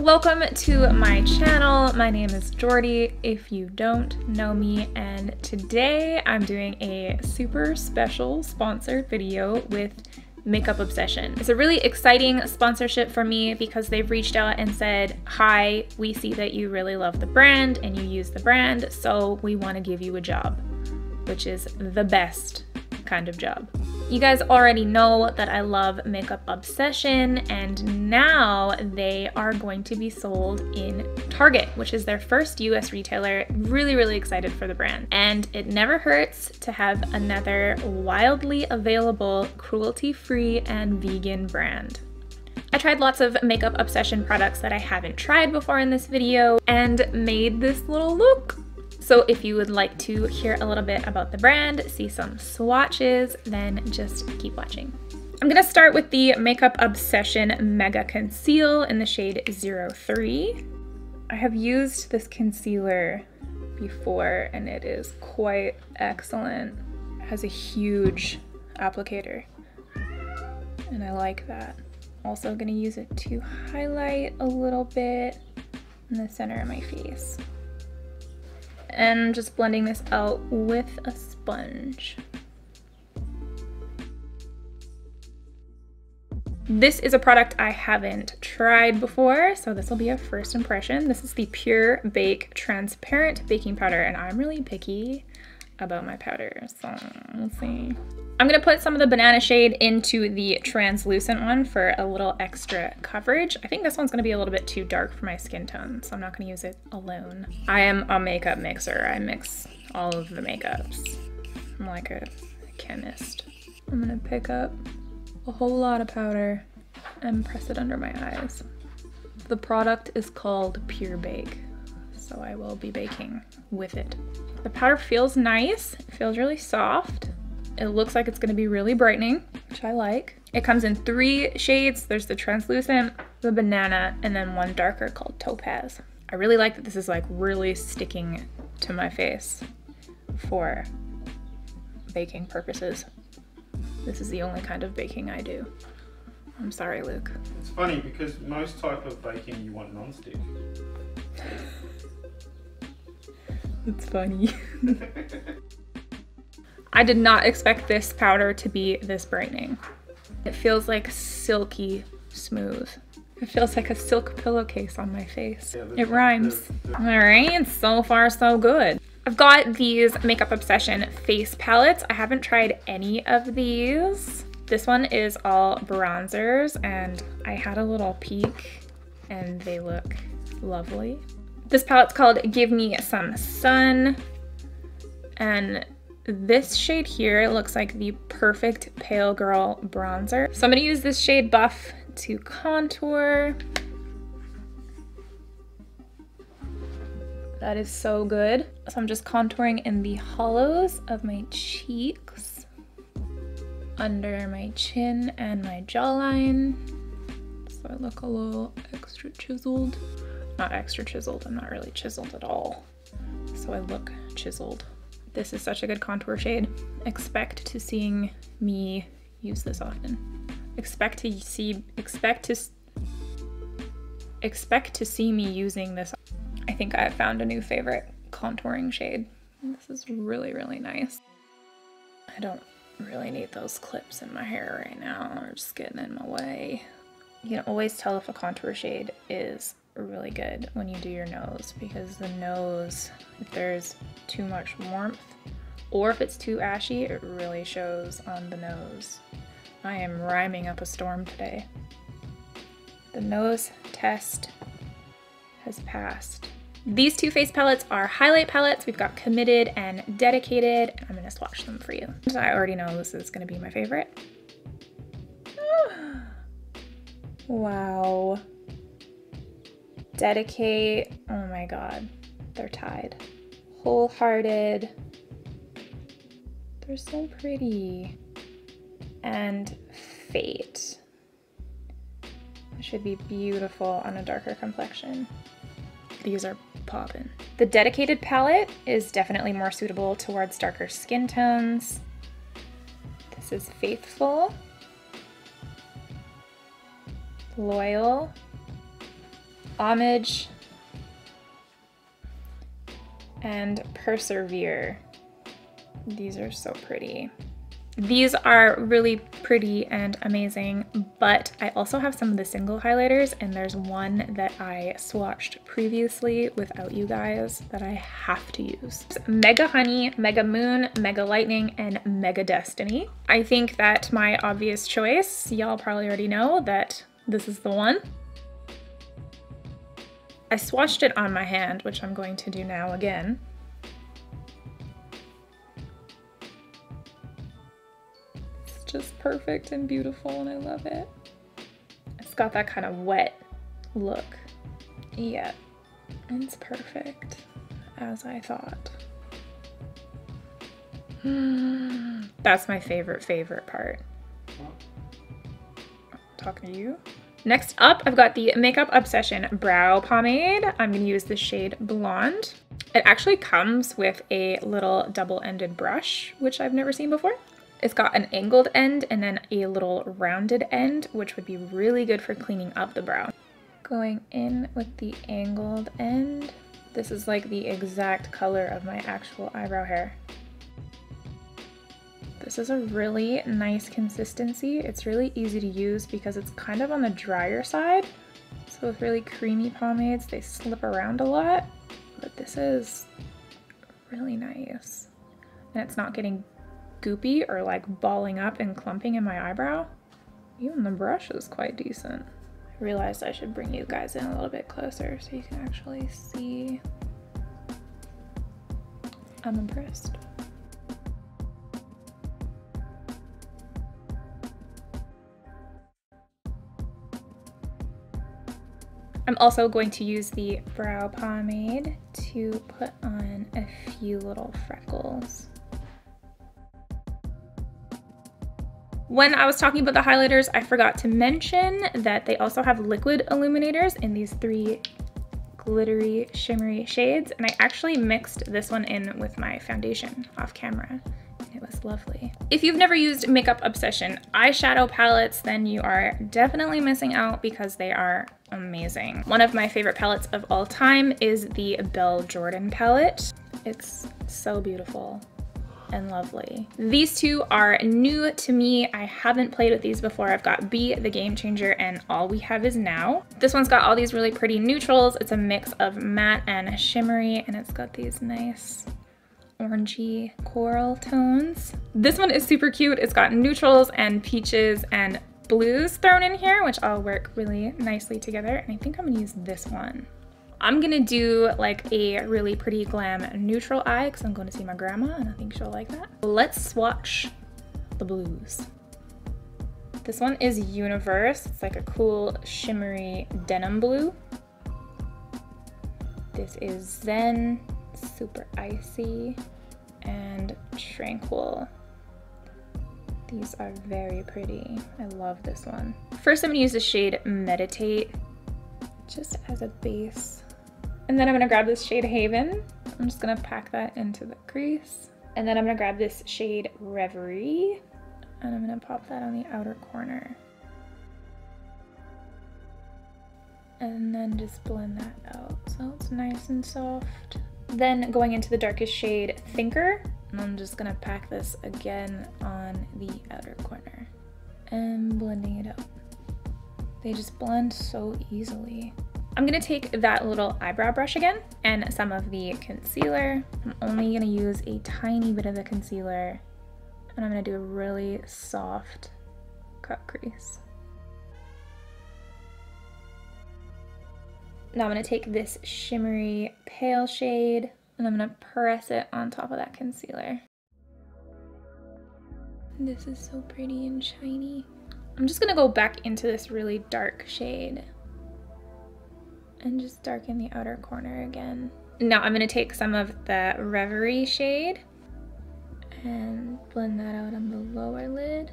Welcome to my channel. My name is Jordy, if you don't know me, and today I'm doing a super special sponsored video with Makeup Obsession. It's a really exciting sponsorship for me because they've reached out and said, hi, we see that you really love the brand and you use the brand, so we want to give you a job, which is the best kind of job. You guys already know that I love Makeup Obsession, and now they are going to be sold in Target, which is their first US retailer. Really excited for the brand. And it never hurts to have another wildly available, cruelty-free and vegan brand. I tried lots of Makeup Obsession products that I haven't tried before in this video and made this little look. So if you would like to hear a little bit about the brand, see some swatches, then just keep watching. I'm gonna start with the Makeup Obsession Mega Conceal in the shade 03. I have used this concealer before and it is quite excellent. It has a huge applicator and I like that. Also gonna use it to highlight a little bit in the center of my face. And just blending this out with a sponge. This is a product I haven't tried before, so this will be a first impression. This is the Pure Bake Transparent Baking Powder, and I'm really picky about my powder, so we'll see. I'm gonna put some of the banana shade into the translucent one for a little extra coverage. I think this one's gonna be a little bit too dark for my skin tone, so I'm not gonna use it alone. I am a makeup mixer. I mix all of the makeups. I'm like a chemist. I'm gonna pick up a whole lot of powder and press it under my eyes. The product is called Pure Bake, so I will be baking with it. The powder feels nice. It feels really soft. It looks like it's gonna be really brightening, which I like. It comes in 3 shades. There's the translucent, the banana, and then one darker called topaz. I really like that this is like really sticking to my face for baking purposes. This is the only kind of baking I do. I'm sorry, Luke. It's funny because most type of baking you want non-stick. It's funny. I did not expect this powder to be this brightening. It feels like silky smooth. It feels like a silk pillowcase on my face. Yeah, it rhymes. All right, so far so good. I've got these Makeup Obsession face palettes. I haven't tried any of these. This one is all bronzers and I had a little peek and they look lovely. This palette's called Give Me Some Sun, and this shade here looks like the perfect pale girl bronzer. So I'm gonna use this shade Buff to contour. That is so good. So I'm just contouring in the hollows of my cheeks, under my chin and my jawline. So I look a little extra chiseled. Not extra chiseled, I'm not really chiseled at all. So I look chiseled. This is such a good contour shade. Expect to seeing me use this often. Expect to see me using this. I think I found a new favorite contouring shade. This is really nice. I don't really need those clips in my hair right now. They're just getting in my way. You can always tell if a contour shade is really good when you do your nose, because the nose, if there's too much warmth or if it's too ashy, it really shows on the nose. I am rhyming up a storm today. The nose test has passed. These 2 face palettes are highlight palettes. We've got Committed and Dedicated. I'm gonna swatch them for you. I already know this is gonna be my favorite. Wow. Dedicate, oh my god, they're tied. Wholehearted, they're so pretty. And Fate, it should be beautiful on a darker complexion. These are poppin'. The Dedicated palette is definitely more suitable towards darker skin tones. This is Faithful, Loyal, Homage, and Persevere. These are so pretty. These are really pretty and amazing, but I also have some of the single highlighters, and there's one that I swatched previously without you guys that I have to use. Mega Honey, Mega Moon, Mega Lightning, and Mega Destiny. I think that my obvious choice, y'all probably already know that this is the one. I swatched it on my hand, which I'm going to do now again. Just perfect and beautiful, and I love it. It's got that kind of wet look. Yeah, it's perfect, as I thought. That's my favorite part. Talking to you. Next up, I've got the Makeup Obsession Brow Pomade. I'm gonna use the shade Blonde. It actually comes with a little double-ended brush, which I've never seen before. It's got an angled end and then a little rounded end, which would be really good for cleaning up the brow. Going in with the angled end. This is like the exact color of my actual eyebrow hair. This is a really nice consistency. It's really easy to use because it's kind of on the drier side. So with really creamy pomades, they slip around a lot, but this is really nice. And it's not getting goopy or like balling up and clumping in my eyebrow. Even the brush is quite decent. I realized I should bring you guys in a little bit closer so you can actually see. I'm impressed. I'm also going to use the brow pomade to put on a few little freckles. When I was talking about the highlighters, I forgot to mention that they also have liquid illuminators in these 3 glittery, shimmery shades, and I actually mixed this one in with my foundation off camera. It was lovely. If you've never used Makeup Obsession eyeshadow palettes, then you are definitely missing out because they are amazing. One of my favorite palettes of all time is the Belle Jordan palette. It's so beautiful and lovely. These two are new to me. I haven't played with these before. I've got Be the Game Changer and All We Have Is Now. This one's got all these really pretty neutrals. It's a mix of matte and shimmery, and it's got these nice orangey coral tones. This one is super cute. It's got neutrals and peaches and blues thrown in here, which all work really nicely together. And I think I'm gonna use this one. I'm gonna do like a really pretty glam neutral eye because I'm going to see my grandma and I think she'll like that. Let's swatch the blues. This one is Universe. It's like a cool shimmery denim blue. This is Zen, super icy, and Tranquil. These are very pretty. I love this one. First, I'm gonna use the shade Meditate just as a base. And then I'm gonna grab this shade Haven. I'm just gonna pack that into the crease. And then I'm gonna grab this shade Reverie, and I'm gonna pop that on the outer corner. And then just blend that out so it's nice and soft. Then going into the darkest shade Thinker, and I'm just gonna pack this again on the outer corner and blending it out. They just blend so easily. I'm gonna take that little eyebrow brush again and some of the concealer. I'm only gonna use a tiny bit of the concealer, and I'm gonna do a really soft cut crease. Now I'm gonna take this shimmery pale shade and I'm gonna press it on top of that concealer. This is so pretty and shiny. I'm just gonna go back into this really dark shade and just darken the outer corner again. Now I'm gonna take some of the Reverie shade and blend that out on the lower lid.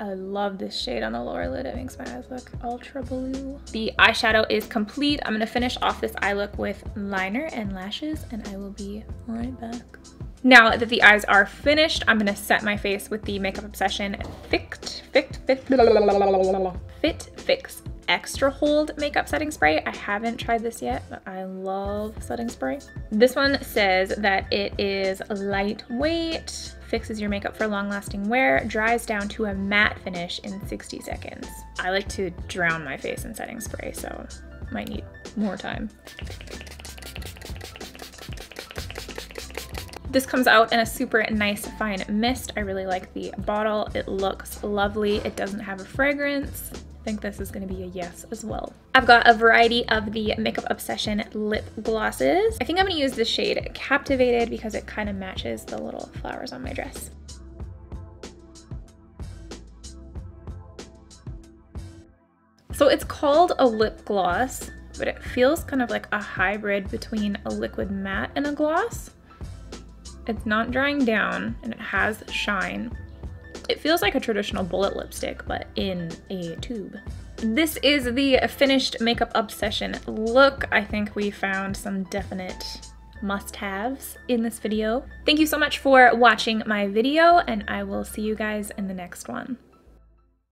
I love this shade on the lower lid. It makes my eyes look ultra blue. The eyeshadow is complete. I'm gonna finish off this eye look with liner and lashes, and I will be right back. Now that the eyes are finished, I'm gonna set my face with the Makeup Obsession Fit Fix extra hold makeup setting spray. I haven't tried this yet, but I love setting spray. This one says that it is lightweight, fixes your makeup for long-lasting wear, dries down to a matte finish in 60 seconds. I like to drown my face in setting spray, so might need more time. This comes out in a super nice fine mist. I really like the bottle. It looks lovely. It doesn't have a fragrance. I think this is going to be a yes as well. I've got a variety of the Makeup Obsession lip glosses. I think I'm going to use the shade Captivated because it kind of matches the little flowers on my dress. So it's called a lip gloss, but it feels kind of like a hybrid between a liquid matte and a gloss. It's not drying down and it has shine. It feels like a traditional bullet lipstick, but in a tube. This is the finished Makeup Obsession look. I think we found some definite must-haves in this video. Thank you so much for watching my video, and I will see you guys in the next one.